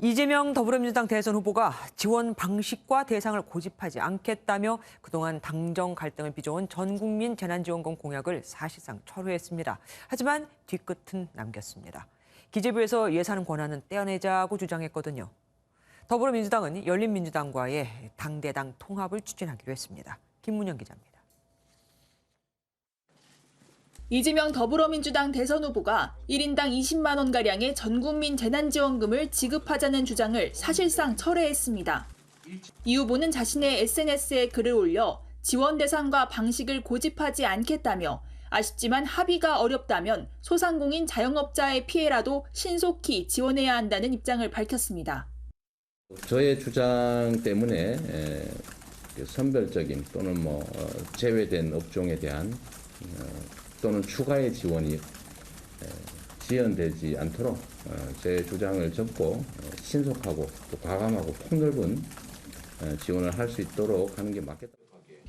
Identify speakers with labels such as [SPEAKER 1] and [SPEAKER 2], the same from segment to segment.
[SPEAKER 1] 이재명 더불어민주당 대선 후보가 지원 방식과 대상을 고집하지 않겠다며 그동안 당정 갈등을 빚어온 전국민 재난지원금 공약을 사실상 철회했습니다. 하지만 뒤끝은 남겼습니다. 기재부에서 예산 권한은 떼어내자고 주장했거든요. 더불어민주당은 열린민주당과의 당대당 통합을 추진하기로 했습니다. 김문영 기자입니다.
[SPEAKER 2] 이재명 더불어민주당 대선 후보가 1인당 20만 원가량의 전국민 재난지원금을 지급하자는 주장을 사실상 철회했습니다. 이 후보는 자신의 SNS에 글을 올려 지원 대상과 방식을 고집하지 않겠다며 아쉽지만 합의가 어렵다면 소상공인 자영업자의 피해라도 신속히 지원해야 한다는 입장을 밝혔습니다.
[SPEAKER 3] 저의 주장 때문에 선별적인 또는 제외된 업종에 대한 또는 추가의 지원이 지연되지 않도록 제 주장을 접고 신속하고 또 과감하고 폭넓은 지원을 할 수 있도록 하는 게 맞겠다.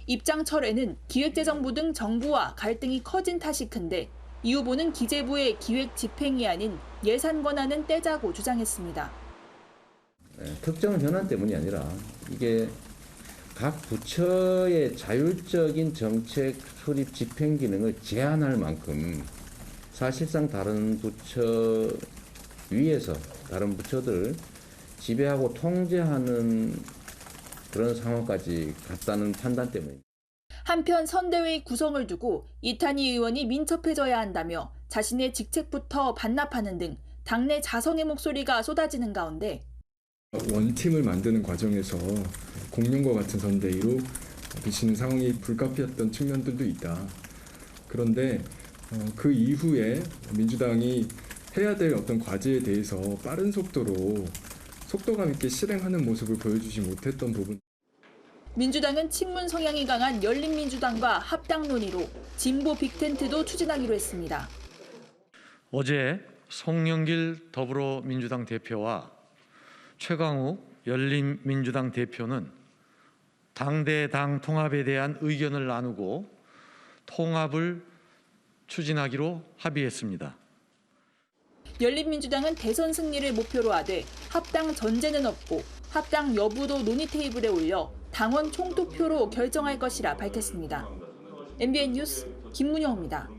[SPEAKER 2] 입장 철회는 기획재정부 등 정부와 갈등이 커진 탓이 큰데 이 후보는 기재부의 기획 집행이 아닌 예산 권한은 떼자고 주장했습니다.
[SPEAKER 3] 특정 현안 때문이 아니라 이게 각 부처의 자율적인 정책 수립 집행 기능을 제한할 만큼 사실상 다른 부처 위에서 다른 부처들을 지배하고 통제하는 그런 상황까지 갔다는 판단 때문입니다.
[SPEAKER 2] 한편 선대위 구성을 두고 이탄희 의원이 민첩해져야 한다며 자신의 직책부터 반납하는 등 당내 자성의 목소리가 쏟아지는 가운데
[SPEAKER 4] 원팀을 만드는 과정에서 공룡과 같은 선대위로 비치는 상황이 불가피했던 측면들도 있다. 그런데 그 이후에 민주당이 해야 될 어떤 과제에 대해서 빠른 속도로 속도감 있게 실행하는 모습을 보여주지 못했던 부분.
[SPEAKER 2] 민주당은 친문 성향이 강한 열린민주당과 합당 논의로 진보 빅텐트도 추진하기로 했습니다.
[SPEAKER 5] 어제 송영길 더불어민주당 대표와 최강욱 열린민주당 대표는 당대당 통합에 대한 의견을 나누고 통합을 추진하기로 합의했습니다.
[SPEAKER 2] 열린민주당은 대선 승리를 목표로 하되 합당 전제는 없고 합당 여부도 논의 테이블에 올려 당원 총투표로 결정할 것이라 밝혔습니다. MBN 뉴스 김문영입니다.